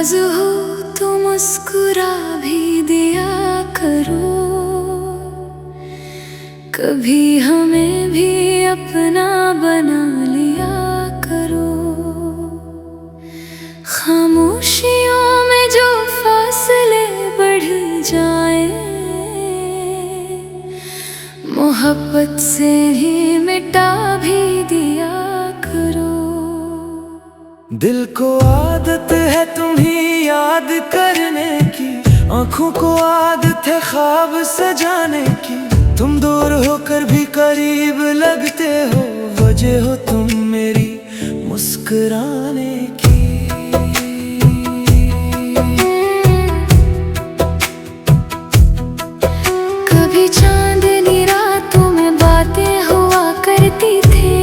नाराज हो तो मुस्कुरा भी दिया करो, कभी हमें भी अपना बना लिया करो। खामोशियों में जो फासले बढ़ जाए, मोहब्बत से ही मिटा भी दिया करो। दिल को आदत है तुम्हें याद करने की, आंखों को आदत है ख्वाब सजाने की। तुम दूर होकर भी करीब लगते हो, वजह हो तुम मेरी मुस्कुराने की। कभी चांदनी रातों में बातें हुआ करती थी,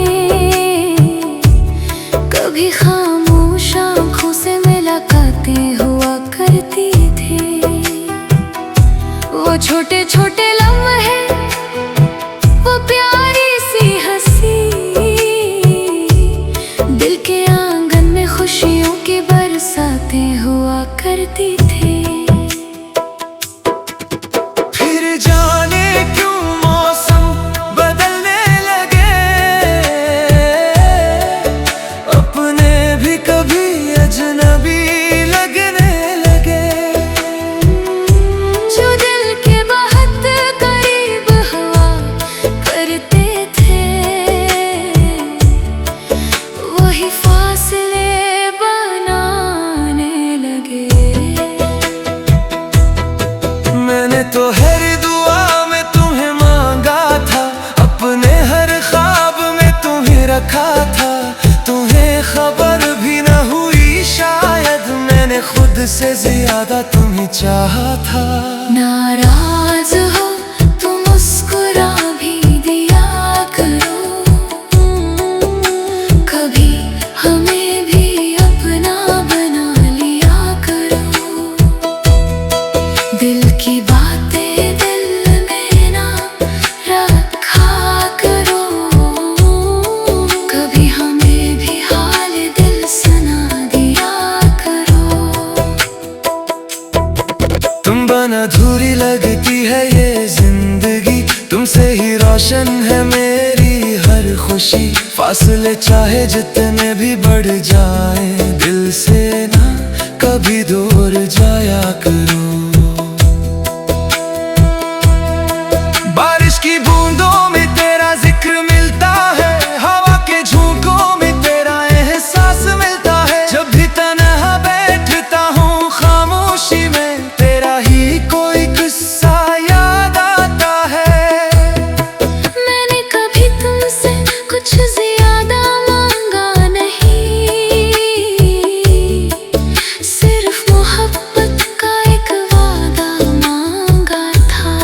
कभी खामोश आंखों से मुलाकातें हुआ करती थी। वो छोटे छोटे लम्हे, वो प्यारी सी हंसी, दिल के आंगन में खुशियों की बरसातें हुआ करती थी। फिर जाने क्यों मौसम बदलने लगे, अपने भी कभी अजनबी लगने लगे। जो दिल के बहुत करीब हुआ करते थे, वही फासले बनाने लगे। मैंने तो हर दुआ में तुम्हें मांगा था, अपने हर ख्वाब में तुम्हें रखा था। तुम्हें खबर भी न हुई शायद, मैंने खुद से ज्यादा तुम्हें चाहा था। नाराज हो तो मुस्कुरा भी दिया करो, कभी हमें भी अपना बना लिया करो। दिल की बातें दिल में ना रखा करो, कभी हमें भी हाल दिल सुना दिया करो। तुम बन अधूरी लगती है ये जिंदगी, तुमसे ही रोशन है मेरी हर खुशी। फासले चाहे जितने भी बढ़ जाए, दिल से ना कभी दूर जाया करो। बारिश की बूंदों में तेरा जिक्र मिलता है, हवा के झोंकों में तेरा एहसास मिलता है। जब भी तन्हा बैठता हूँ खामोशी में, तेरा ही कोई किस्सा याद आता है। मैंने कभी तुमसे कुछ ज्यादा मांगा नहीं, सिर्फ मोहब्बत का एक वादा मांगा था।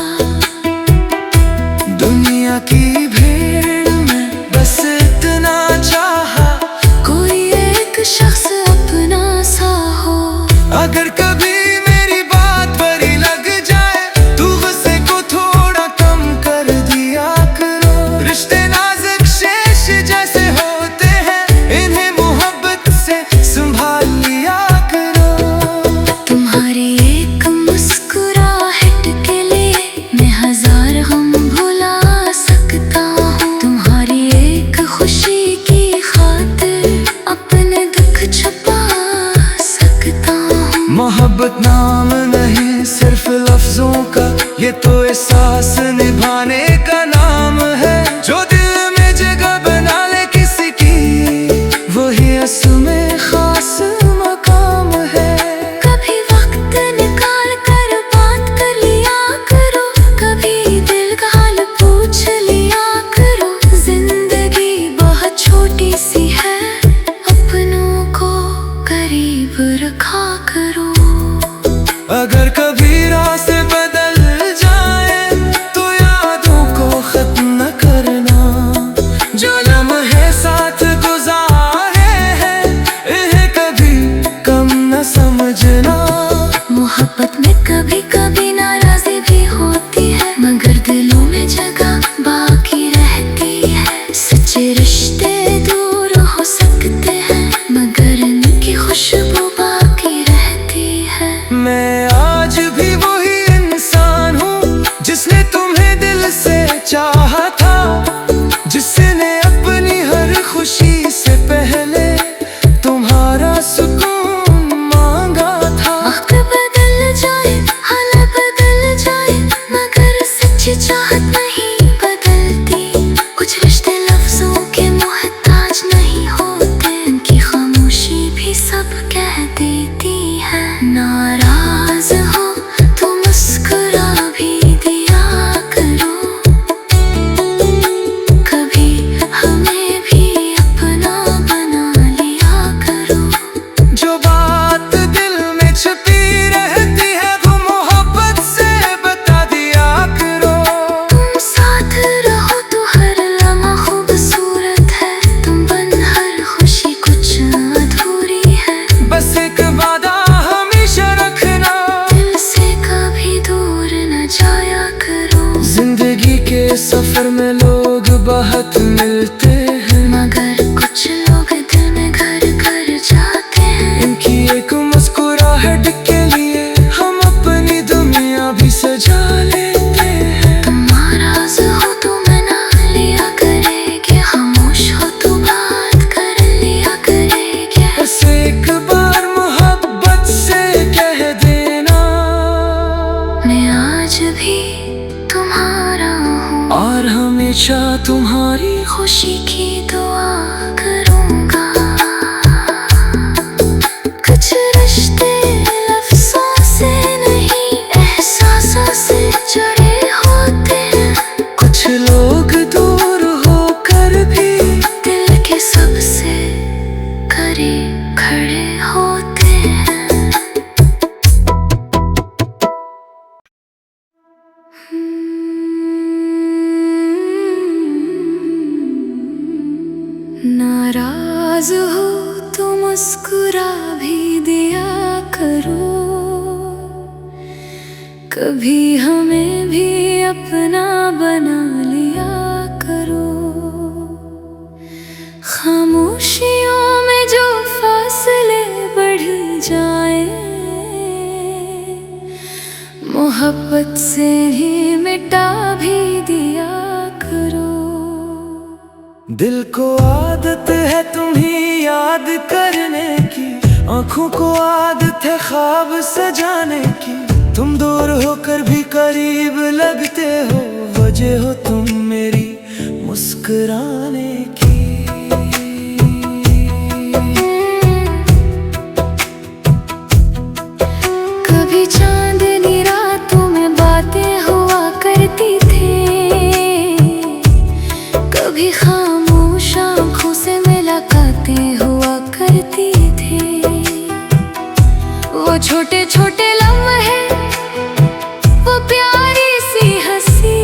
दुनिया की भीड़ में बस इतना चाहा, कोई एक शख्स अपना सा हो। अगर कभी मेरी बात बुरी लग जाए, तू गुस्से को थोड़ा कम कर दिया करो। रिश्ते नाजुक शेष जैसे होते हैं, इन्हें मोहब्बत से संभाल लिया करो। तुम्हारी एक मुस्कुराहट के लिए मैं हजार गम भुला सकता हूँ। तुम्हारी एक खुशी की खातिर अपने दुख छुपा सकता हूँ। मोहब्बत नाम नहीं सिर्फ लफ्जों का, ये तो एहसास निभाने का नाम है। जो दिल में जगह बना ले किसी की, वही असल में खास मकाम है। कभी वक्त निकाल कर बात कर लिया करो, कभी दिल का हाल पूछ लिया करो। जिंदगी बहुत छोटी सी है, अपनों को करीब रखा करो। अगर कभी रास्ते बदल जाए, तो यादों को खत्म न करना। सफर में लोग बहुत मिलते हैं, मगर कुछ लोग दिल में घर कर जाते हैं। इनकी एक मुस्कुराहट के लिए हम अपनी दुनिया भी सजा लेते हैं। तुम नाराज हो तो मना लिया करेंगे, खामोश हो तो बात कर लिया करेंगे। बस एक बार मोहब्बत से कह देना, मैं आज भी तुम्हारा हूँ और हमेशा तुम्हारी खुशी की दुआ करूँगा। कुछ रिश्ते लफ्ज़ों से नहीं, एहसासों से जुड़े होते हैं। कुछ लोग दूर होकर भी दिल के सबसे करीब खड़े होते हैं। नाराज हो तो मुस्कुरा भी दिया करो, कभी हमें भी अपना बना लिया करो। खामोशियों में जो फासले बढ़ जाए, मोहब्बत से ही मिटा भी दिया करो। दिल को आदत है तुम्हें याद करने की, आँखों को आदत है ख्वाब सजाने की। तुम दूर होकर भी करीब लगते हो, वजह हो तुम मेरी मुस्कुराने की। कभी चांदनी रातों में बातें हुआ करती थी, कभी खामोश आँखों से मुलाकातें हुआ करती थी। वो छोटे छोटे लम्हे, वो प्यारी सी हंसी,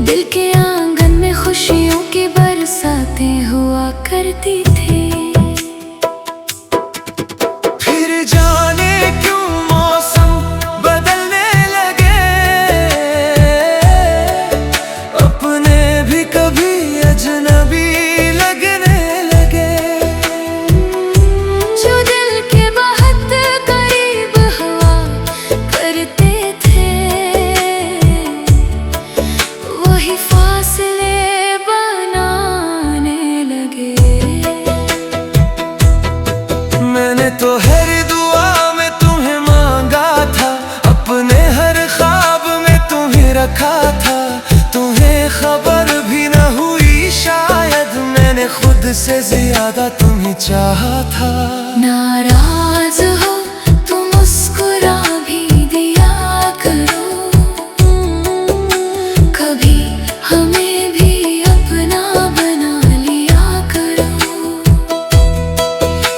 दिल के आंगन में खुशियों की बरसातें हुआ करती थी। फिर जाने क्यों मौसम बदलने लगे, अपने भी कभी अजनबी लगने लगे। जो दिल के बहुत करीब हुआ करते थे, वही फासले बनाने लगे। मैंने तो हर दुआ में तुम्हें मांगा था, अपने हर ख्वाब में तुम्हें रखा था। तुम्हें खबर भी न हुई शायद, मैंने खुद से ज्यादा तुम्हें चाहा था। नाराज हो तो मुस्कुरा भी दिया करो, कभी हमें भी अपना बना लिया करो।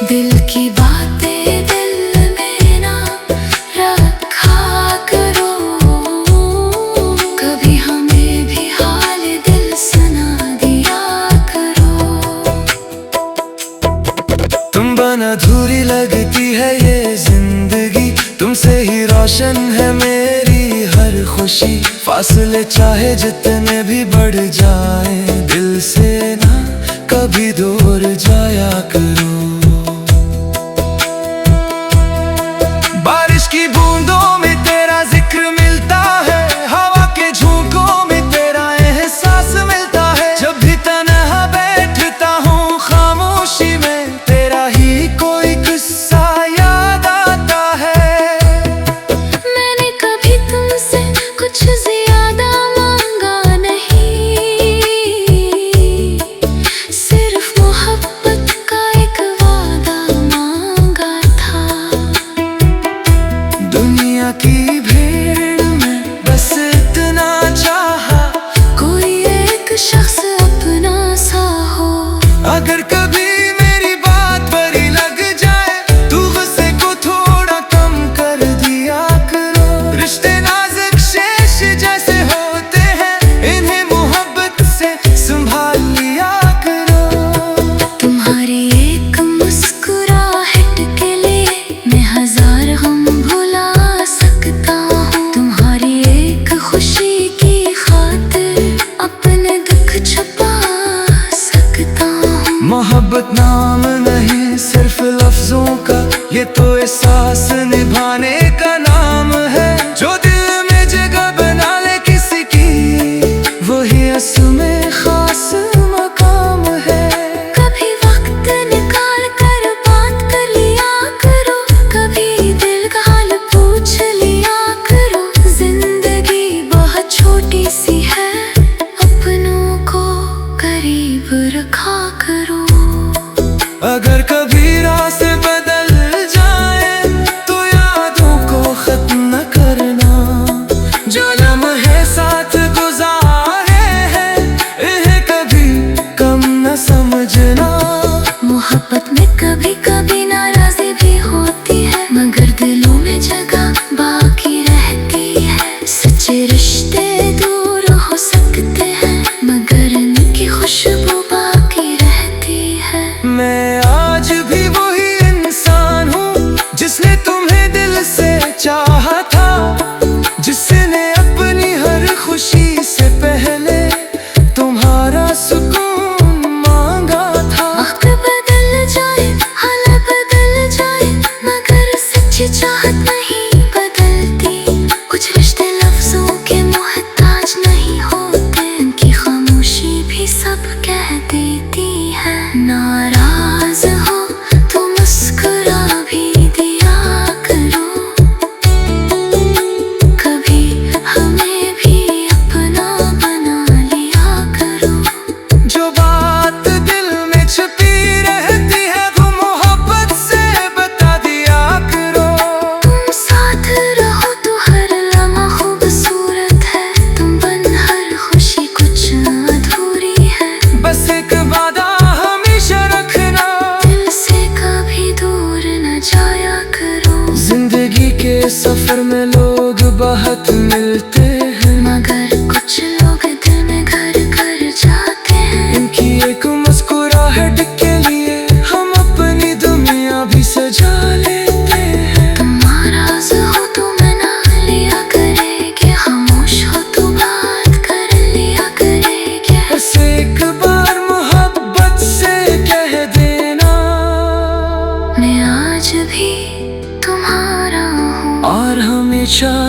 दिल की बातें दिल में ना रखा करो, कभी हमें भी हाल दिल सुना दिया करो। तुम बन अधूरी लगती है ये जिंदगी, तुमसे ही रोशन है मेरी हर खुशी। फासले चाहे जितने भी बढ़ जाए, दिल से ना कभी दूर जाया करो। बारिश की बूंदों में तेरा जिक्र मिलता है, हवा के झोंकों में तेरा एहसास मिलता है। जब भी तन्हा बैठता हूँ खामोशी में, तेरा ही कोई किस्सा याद आता है। मैंने कभी तुमसे कुछ ज्यादा मांगा नहीं, सिर्फ मोहब्बत का एक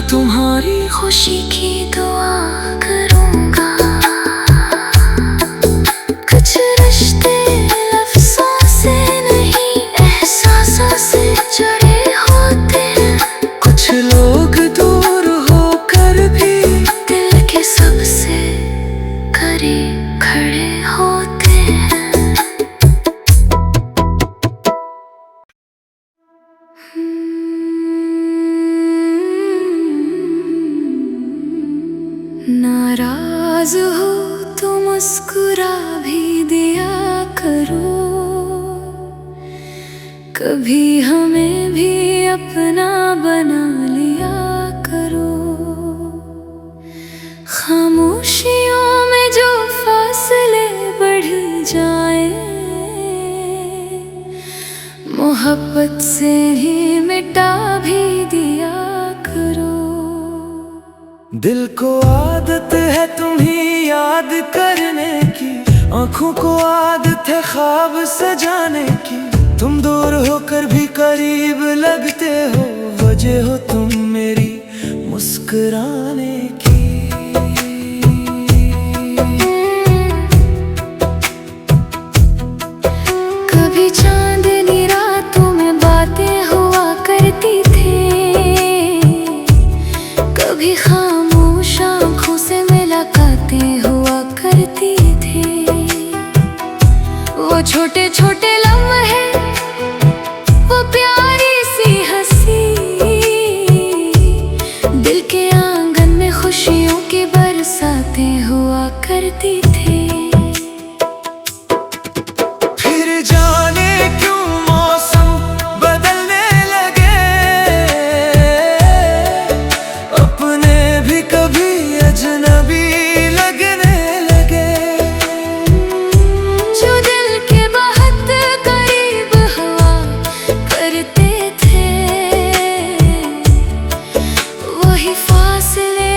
तुम्हारी खुशी की दुआ करूंगा। कुछ रिश्ते लफ्ज़ों से नहीं एहसासों से जुड़े होते हैं। कुछ लोग दूर होकर भी दिल के सबसे करीब खड़े होते हैं। नाराज हो तो मुस्कुरा भी दिया करो, कभी हमें भी अपना बना लिया करो। खामोशियों में जो फासले बढ़ जाए, मोहब्बत से ही मिटा भी दिया करो। दिल को आदत है तुम्हें याद करने की, आंखों को आदत है ख्वाब सजाने की। तुम दूर होकर भी करीब लगते हो, वजह हो तुम मेरी मुस्कुराने की। कभी चांदनी रातों में बातें हुआ करती थी, कभी खामोश आँखों से मुलाकातें हुआ करती थी। वो छोटे छोटे लम्हे, वो प्यारी सी हंसी, दिल के आंगन में खुशियों की बरसातें हुआ करती थी। फिर जाने क्यों मौसम बदलने लगे, अपने भी कभी अजनबी लगने लगे। जो दिल के बहुत करीब हुआ करते थे, वही फासले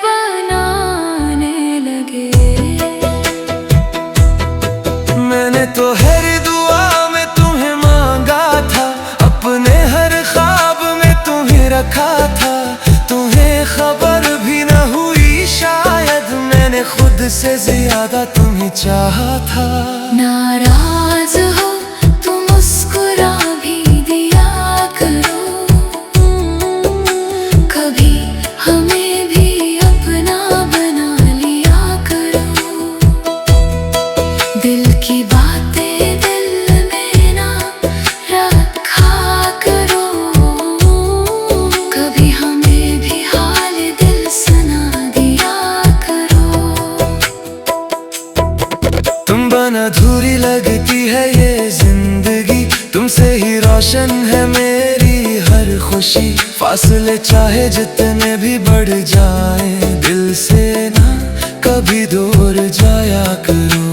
बनाने लगे। मैंने तो हर दुआ में तुम्हें मांगा था, अपने हर ख्वाब में तुम्हें रखा था। तुम्हें खबर भी न हुई शायद, मैंने खुद से ज्यादा तुम्हें चाहा था। नाराज हो तो मुस्कुरा भी दिया करो, कभी हमें भी अपना बना लिया करो। दिल की बातें दिल में ना रखा करो, कभी हमें भी हाल दिल सुना दिया करो। तुम बन अधूरी लगती है ये जिंदगी, तुमसे ही रोशन है मेरी हर खुशी। फासले चाहे जितने भी बढ़ जाए, दिल से ना कभी दूर जाया करो।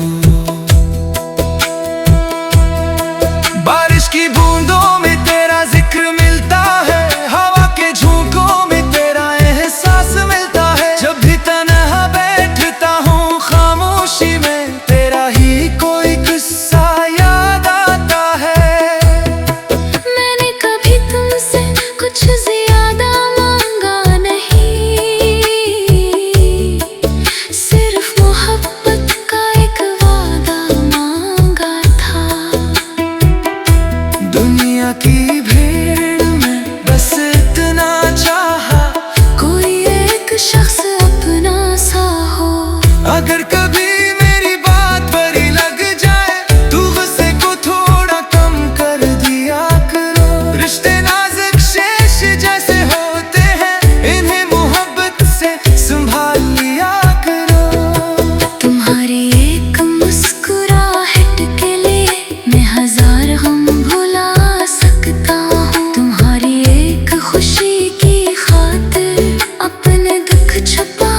बारिश की बूंदों में तेरा जिक्र मिलता है, हवा के झोंकों में तेरा एहसास मिलता है। जब भी तन्हा बैठता हूँ खामोशी में, तेरा ही कोई किस्सा याद आता है। मैंने कभी तुमसे कुछ ज्यादा मांगा नहीं, सिर्फ मोहब्बत का एक वादा मांगा था। दुनिया की भीड़ में बस इतना चाहा, कोई एक शख्स अपना सा हो। अगर कभी मेरी बात बुरी लग जाए, तू गुस्से को थोड़ा कम कर दिया करो। रिश्ते नाजुक शेष जैसे होते हैं, इन्हें मोहब्बत से संभाल लिया करो। तुम्हारी एक मुस्कुराहट के लिए मैं हजार गम भुला सकता हूँ। तुम्हारी एक खुशी की खातिर अपने दुख छुपा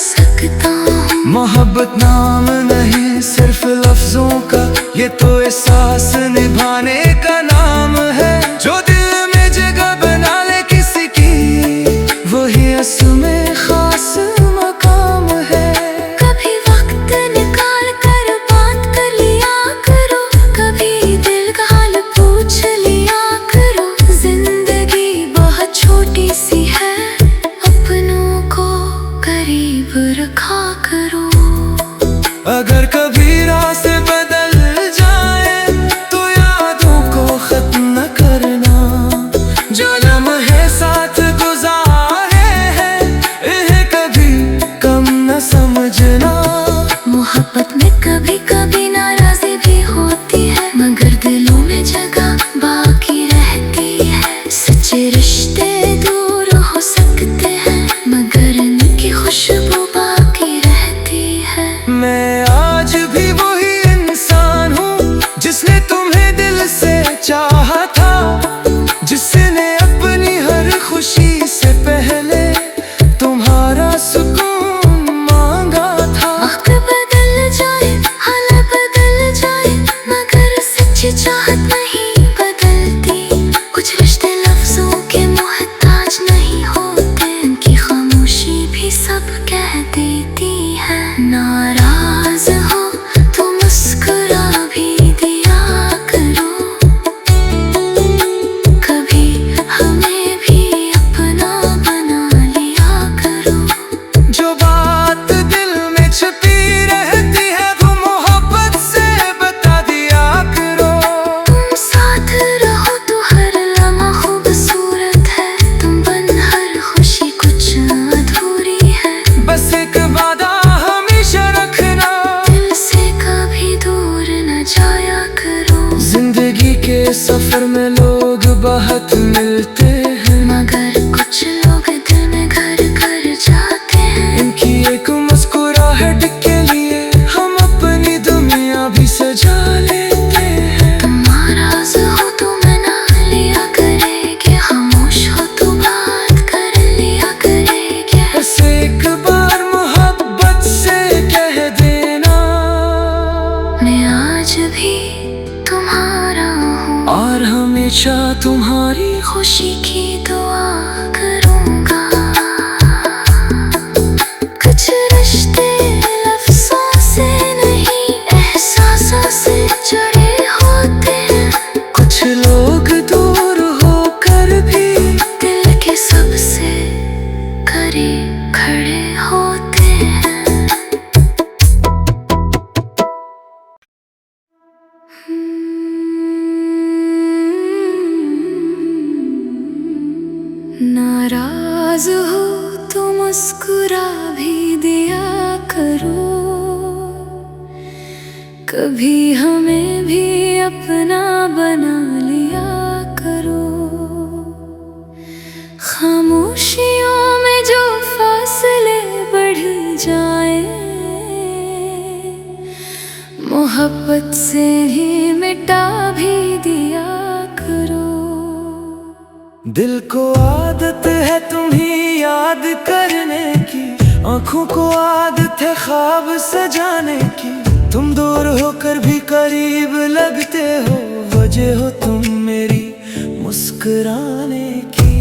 सकता हूँ। मोहब्बत नाम नहीं सिर्फ लफ्जों का, ये तो एहसास निभाने का नाम है। जो दिल में जगह बना ले किसी की, वही असल में खास मकाम है। कभी वक्त निकाल कर बात कर लिया करो, कभी दिल का हाल पूछ लिया करो। जिंदगी बहुत छोटी सी है, मिनट के लिए हम अपनी दुनिया भी सजा लेते हैं। तुम नाराज हो तो मना लिया करेंगे, खामोश हो तो बात कर लिया करेंगे। बस एक बार मोहब्बत से कह देना, मैं आज भी तुम्हारा हूँ और हमेशा तुम्हारी खुशी की दुआ करूँगा। कुछ रिश्ते लफ्ज़ों से नहीं, एहसासों से जुड़े होते हैं। कुछ लोग दूर होकर भी दिल के सबसे करीब खड़े होते हैं। नाराज हो तो मुस्कुरा भी दिया करो, कभी हमें भी अपना बना लिया करो। खामोशियों में जो फासले बढ़ जाए, मोहब्बत से ही मिटा भी दिया करो। दिल को आदत है तुम्हें याद करने की, आँखों को आदत है ख्वाब सजाने की। तुम दूर होकर भी करीब लगते हो, वजह हो तुम मेरी मुस्कुराने की।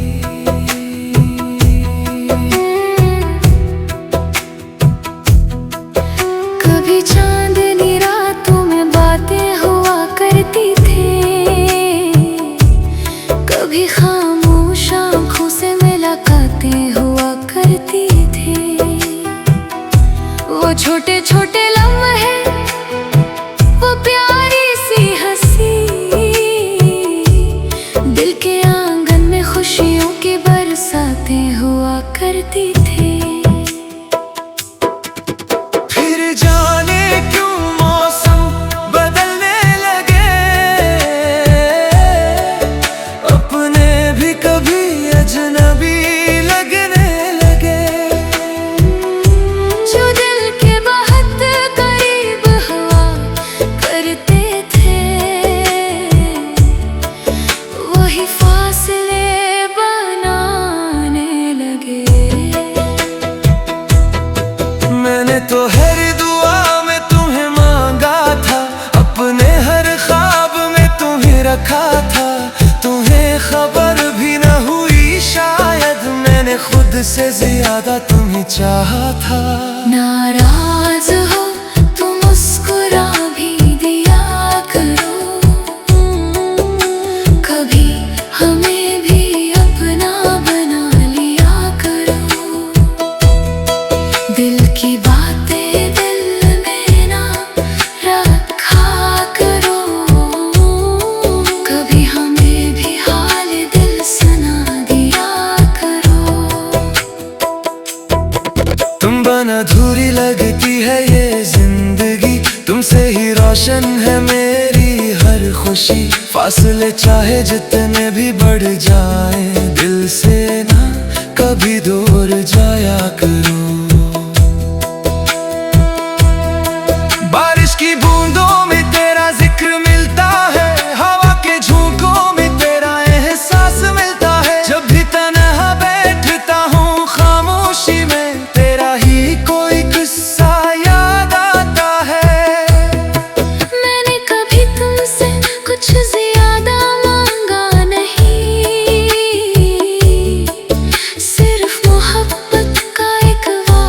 कभी चांदनी रातों में बातें हुआ करती थी, कभी खामोश आँखों से मुलाकातें हुआ करती थी। वो छोटे छोटे लम्हे, वो प्यारी सी हंसी, दिल के आंगन में खुशियों की बरसातें हुआ करती थी। फिर जाने क्यों मौसम बदलने लगे, अपने भी कभी अजनबी लगने लगे। जो दिल के बहुत करीब हुआ करते थे, वही फासले बनाने लगे। मैंने तो हर दुआ में तुम्हें मांगा था, अपने हर ख्वाब में तुम्हें रखा था। तुम्हें खबर भी न हुई शायद, मैंने खुद से ज्यादा तुम्हें चाहा था। नाराज हो तो मुस्कुरा भी दिया करो, कभी हमें भी अपना बना लिया करो। दिल की बातें दिल में ना रखा करो, कभी हमें भी हाल दिल सुना दिया करो। तुम बन अधूरी लगती है ये जिंदगी, तुमसे ही रोशन है मेरी हर खुशी। फासले चाहे जितने भी बढ़ जाए, दिल से ना कभी दूर जाया करो। बारिश की बूंदों में तेरा जिक्र मिलता है, हवा के झोंकों में तेरा एहसास मिलता है। जब भी तन्हा बैठता हूँ खामोशी में, तेरा ही कोई किस्सा याद आता है। मैंने कभी तुमसे कुछ ज्यादा मांगा नहीं, सिर्फ मोहब्बत का एक वादा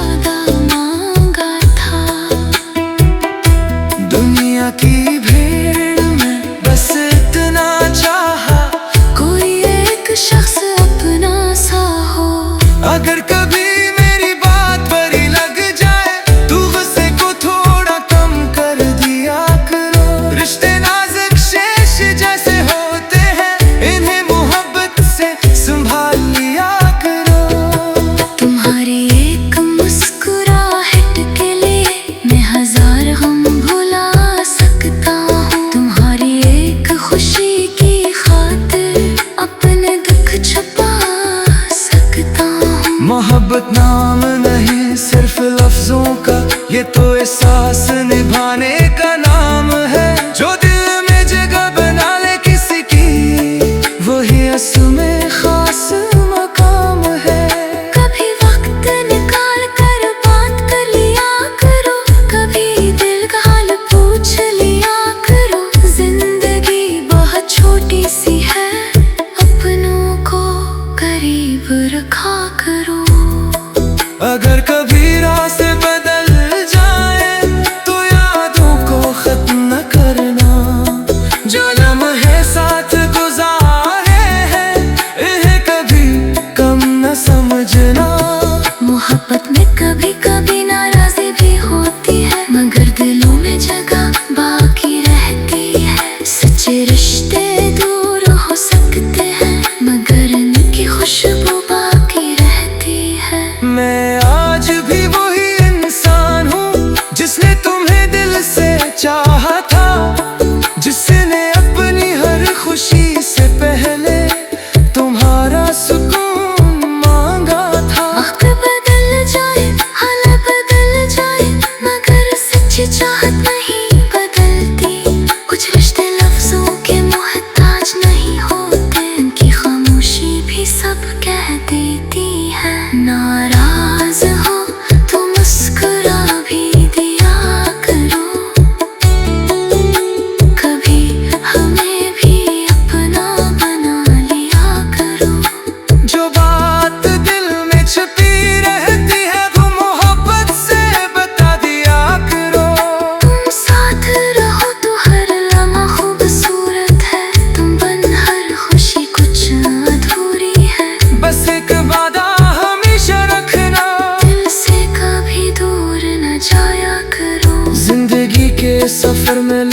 तो एहसास निभाने का नाम है। जो दिल में जगह बना ले किसी की, वही असल में खास मकाम है। कभी वक्त निकाल कर बात कर लिया करो, कभी दिल का हाल पूछ लिया करो। जिंदगी बहुत छोटी सी है, अपनों को करीब रखा करो। अगर कभी रास्ते बदल जाए तो यादों को खत्म न करना। जो लम्हे साथ गुजारे हैं, इन्हें कभी कम न समझना। मोहब्बत में कभी कभी नाराजी भी होती है, मगर दिलों में जगह बाकी रहती है। सच्चे रिश्ते दूर हो सकते हैं, मगर इनकी खुशबू बाकी रहती है। मैं आज भी वही इंसान हूँ जिसने तुम्हें दिल से चाहा था, जिसने अपनी हर खुशी से पहले तुम्हारा सुकून मांगा था। वक्त बदल जाए, हालात बदल जाए, मगर सच्ची चाहत नहीं बदलती। कुछ रिश्ते लफ्जों के मोहताज नहीं होते, इनकी खामोशी भी सब कह देती है। नाराज हो तो मुस्कुरा भी दिया करो, कभी हमें भी अपना बना लिया करो। जो बात दिल में छुपी रहती है, वो मोहब्बत से बता दिया करो। तुम साथ रहो तो हर लम्हा खूबसूरत है, तुम बन हर खुशी कुछ अधूरी है। बस एक वादा हमेशा रखना, दिल से कभी दूर न जाया करो। जिंदगी के सफर में